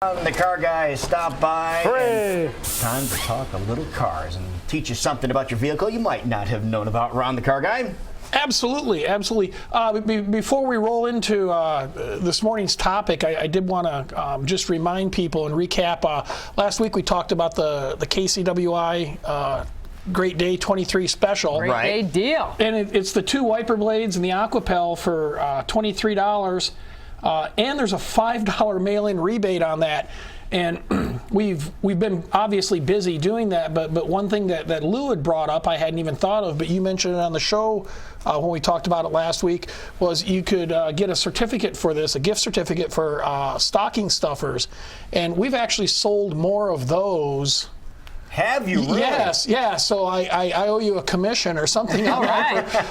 The car guy stopped by. Hooray! Time to talk a little cars and teach you something about your vehicle you might not have known about. Ron, the car guy. Absolutely, absolutely. Before we roll into this morning's topic, I did want to just remind people and recap. Last week we talked about the KCWI Great Day 23 special. Great Day deal. And it's the two wiper blades and the Aquapel for $23. And there's a $5 mail-in rebate on that. And we've been obviously busy doing that, but one thing that Lou had brought up I hadn't even thought of, but you mentioned it on the show when we talked about it last week, was you could get a certificate for this, a gift certificate for stocking stuffers. And we've actually sold more of those. Have you really? Yes, yeah. So I owe you a commission or something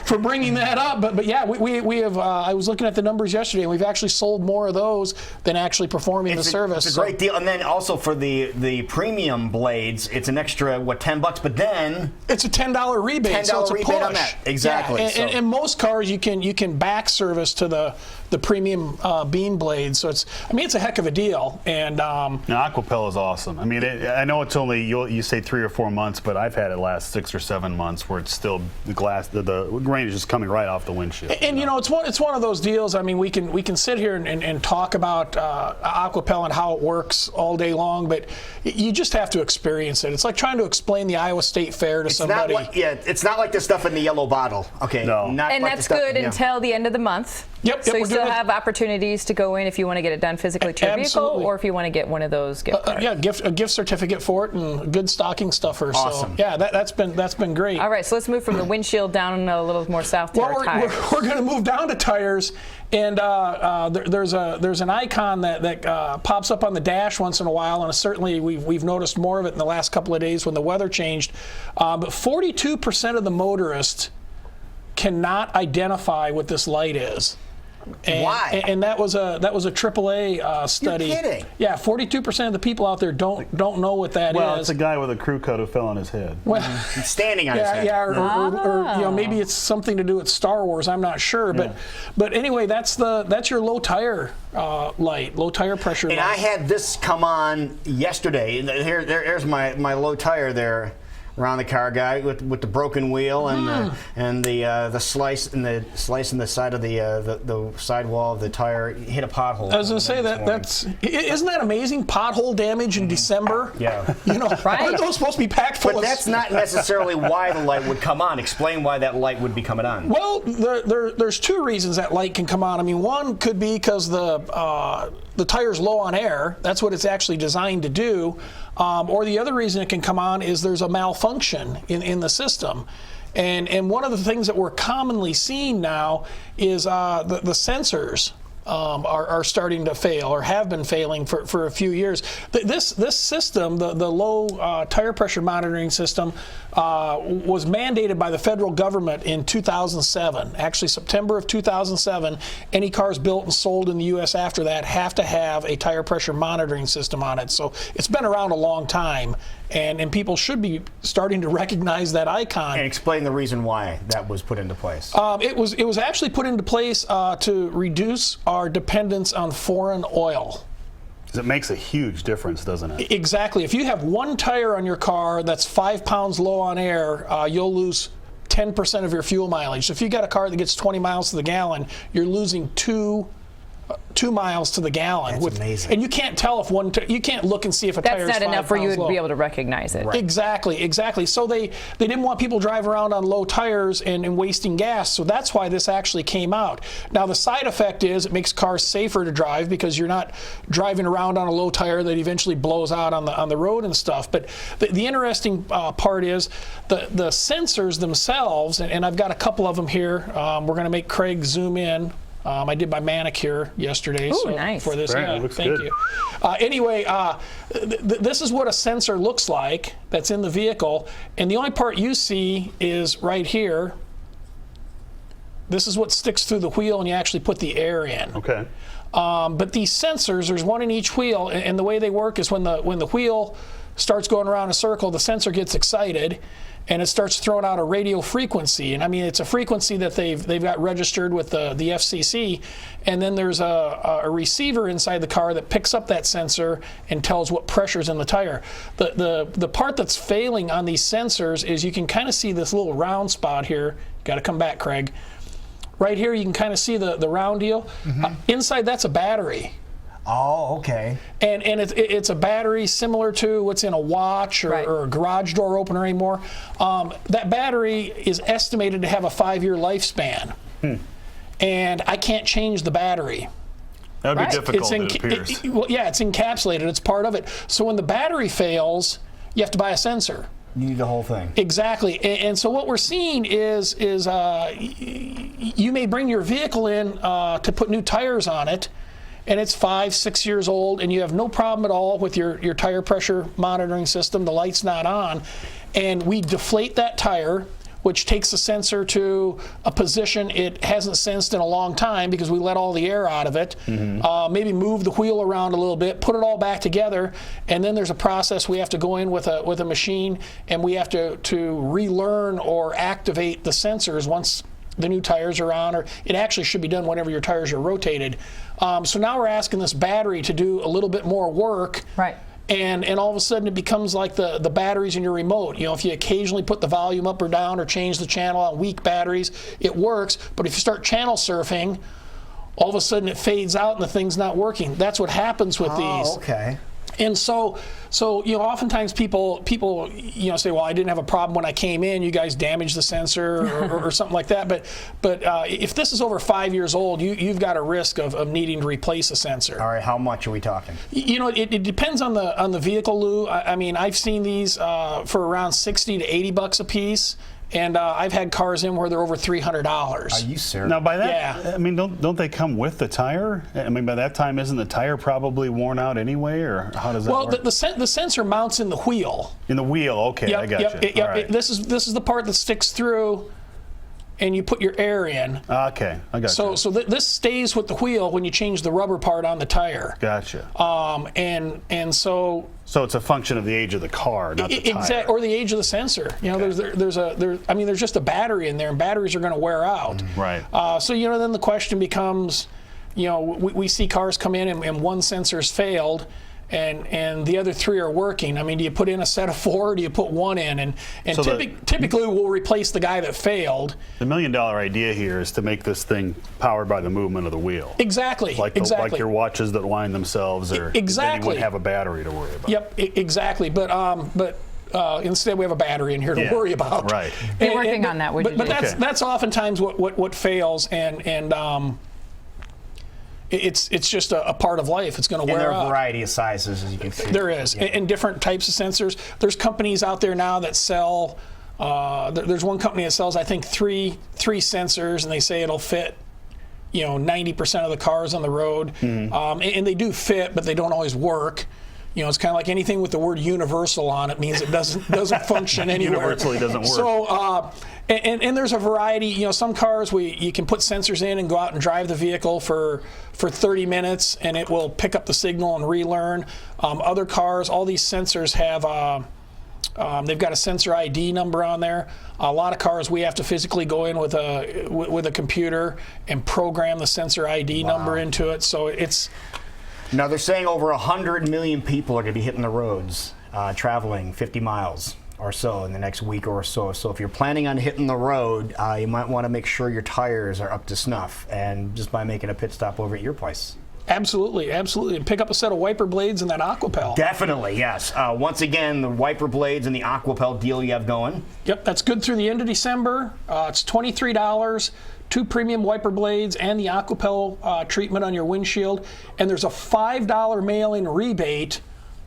for bringing that up. But yeah, we have. I was looking at the numbers yesterday, and we've actually sold more of those than actually performing the service. It's a great deal. And then also for the premium blades, it's an extra $10, but then it's a $10 rebate. $10 so it's a rebate push. on that. Exactly. Yeah. And most cars you can back service to the premium bean blade. So it's a heck of a deal. And now, Aquapel is awesome. I mean, I know it's only you say 3 or 4 months, but I've had it last 6 or 7 months where it's still the rain is just coming right off the windshield. And it's one of those deals. I mean, we can sit here and talk about Aquapel and how it works all day long, but you just have to experience it. It's like trying to explain the Iowa State Fair to somebody. It's not like the stuff in the yellow bottle. Okay. No. And like that's good until the end of the month. Yep. So you still have opportunities to go in if you want to get it done physically to your vehicle, or if you want to get one of those gift cards. A gift certificate for it and a good stocking stuffer. Awesome. So yeah, that's been great. All right, so let's move from the windshield down a little more south to our tires. We're going to move down to tires, and there's an icon that pops up on the dash once in a while, and certainly we've noticed more of it in the last couple of days when the weather changed. But 42% of the motorists cannot identify what this light is. And, why? And that was a AAA study. You're kidding. Yeah, 42% of the people out there don't know what that is. Well, it's a guy with a crew coat who fell on his head. Well, He's standing on his head. Yeah, or maybe it's something to do with Star Wars. I'm not sure, but anyway, that's your low tire light, low tire pressure light. And I had this come on yesterday. There's my low tire there. Around the car guy with the broken wheel and the slice in the side of the sidewall of the tire hit a pothole. I was going to say isn't that amazing? Pothole damage in December. Yeah. Right. Aren't those supposed to be packed full But that's not necessarily why the light would come on. Explain why that light would be coming on. Well, there's two reasons that light can come on. I mean, one could be because the tire's low on air. That's what it's actually designed to do. Or the other reason it can come on is there's a malfunction in the system. And one of the things that we're commonly seeing now is the sensors are starting to fail or have been failing for a few years. This system, the low tire pressure monitoring system, was mandated by the federal government in 2007. Actually, September of 2007, any cars built and sold in the U.S. after that have to have a tire pressure monitoring system on it. So it's been around a long time, and people should be starting to recognize that icon. And explain the reason why that was put into place. It was actually put into place to reduce our dependence on foreign oil. It makes a huge difference, doesn't it? Exactly. If you have one tire on your car that's 5 pounds low on air, you'll lose 10% of your fuel mileage. So if you got a car that gets 20 miles to the gallon, you're losing 2 miles to the gallon. That's amazing. And you can't tell if you can't look and see if a tire is 5 That's not enough for you to low. be able to recognize it. Right. Exactly. So they didn't want people driving around on low tires and wasting gas. So that's why this actually came out. Now the side effect is it makes cars safer to drive because you're not driving around on a low tire that eventually blows out on the road and stuff. But the interesting part is the sensors themselves, and I've got a couple of them here. We're going to make Craig zoom in. I did my manicure yesterday. Ooh, nice. For this. Right, looks thank good. you. Anyway, this is what a sensor looks like that's in the vehicle, and the only part you see is right here. This is what sticks through the wheel, and you actually put the air in. Okay. But these sensors, there's one in each wheel, and the way they work is when the wheel starts going around a circle, the sensor gets excited, and it starts throwing out a radio frequency. And I mean, it's a frequency that they've got registered with the FCC, and then there's a receiver inside the car that picks up that sensor and tells what pressure's in the tire. The part that's failing on these sensors is you can kind of see this little round spot here. Got to come back, Craig. Right here, you can kind of see the round deal. Inside, that's a battery. Oh, okay. And it's a battery similar to what's in a watch or a garage door opener anymore. That battery is estimated to have a 5-year lifespan. And I can't change the battery. That would be difficult, it appears. Well, yeah, it's encapsulated. It's part of it. So when the battery fails, you have to buy a sensor. You need the whole thing. Exactly. And so what we're seeing is you may bring your vehicle in to put new tires on it, and it's 5-6 years old, and you have no problem at all with your tire pressure monitoring system. The light's not on. And we deflate that tire, which takes the sensor to a position it hasn't sensed in a long time because we let all the air out of it. Maybe move the wheel around a little bit, put it all back together, and then there's a process we have to go in with a machine, and we have to relearn or activate the sensors once the new tires are on, or it actually should be done whenever your tires are rotated. So now we're asking this battery to do a little bit more work. Right. And all of a sudden it becomes like the batteries in your remote. You know, if you occasionally put the volume up or down or change the channel on weak batteries, it works. But if you start channel surfing, all of a sudden it fades out and the thing's not working. That's what happens with these. Oh, okay. And so you know, oftentimes people you know say, well, I didn't have a problem when I came in. You guys damaged the sensor or something like that. But if this is over 5 years old, you've got a risk of needing to replace a sensor. All right, how much are we talking? You know, it depends on the vehicle, Lou. I mean, I've seen these for around $60 to $80 a piece. And I've had cars in where they're over $300. Are you serious? Now, by that, Yeah. I mean, don't they come with the tire? I mean, by that time, isn't the tire probably worn out anyway, or how does that Well, work? the sensor mounts in the wheel. In the wheel, okay, I got you. All right. This is the part that sticks through, and you put your air in. Okay, I got you. So this stays with the wheel when you change the rubber part on the tire. Gotcha. And so. So it's a function of the age of the car, not the tire. Or the age of the sensor. You know, there's just a battery in there, and batteries are going to wear out. Right. So you know, then the question becomes, you know, we see cars come in and one sensor's failed, and the other 3 are working. I mean, do you put in a set of 4 or do you put one in? And So typically we'll replace the guy that failed. The $1 million idea here is to make this thing powered by the movement of the wheel. Exactly. Like your watches that wind themselves, or Exactly. then you wouldn't have a battery to worry about. Yep, exactly. But instead we have a battery in here to worry about. Right. You're working on that, would you? But do? that's oftentimes what fails, and it's just a part of life. It's going to And wear there are out. a variety of sizes, as you can see. There is, and different types of sensors. There's companies out there now that sell. There's one company that sells, I think, three sensors, and they say it'll fit, you know, 90% of the cars on the road. And they do fit, but they don't always work. You know, it's kind of like anything with the word universal on it means it doesn't function anywhere. Universally doesn't work. So, and there's a variety. You know, some cars you can put sensors in and go out and drive the vehicle for 30 minutes, and it will pick up the signal and relearn. Other cars, all these sensors have. They've got a sensor ID number on there. A lot of cars we have to physically go in with a computer and program the sensor ID number into it. So it's. Now, they're saying over 100 million people are going to be hitting the roads, traveling 50 miles or so in the next week or so. So if you're planning on hitting the road, you might want to make sure your tires are up to snuff, and just by making a pit stop over at your place. Absolutely. And pick up a set of wiper blades and that Aquapel. Definitely, yes. Once again, the wiper blades and the Aquapel deal you have going. Yep, that's good through the end of December. It's $23, 2 premium wiper blades, and the Aquapel treatment on your windshield. And there's a $5 mail-in rebate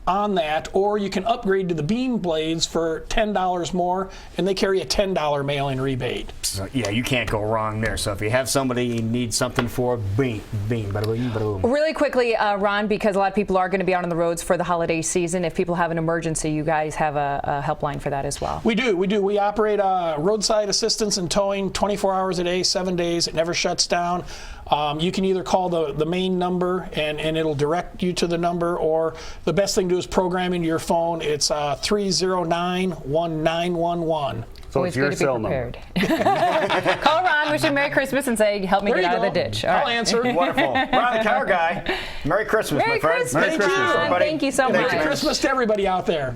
on that, or you can upgrade to the beam blades for $10 more, and they carry a $10 mail-in rebate. So, yeah, you can't go wrong there. So if you have somebody you need something for, bada bing, bada boom. Really quickly, Ron, because a lot of people are going to be out on the roads for the holiday season. If people have an emergency, you guys have a helpline for that as well. We do. We operate roadside assistance and towing 24 hours a day, 7 days. It never shuts down. You can either call the main number and it'll direct you to the number, or the best thing to do is program into your phone. It's 309-1911. So Always it's your good to be cell number. prepared. Call Ron, wish him Merry Christmas, and say, help me There get you out of the go. ditch. All I'll right. answer. Wonderful. Ron the Car Guy. Merry Christmas, Merry my friend. Christmas, Thank you. Ron. everybody. Thank you so Thank you, much. man. Christmas to everybody out there.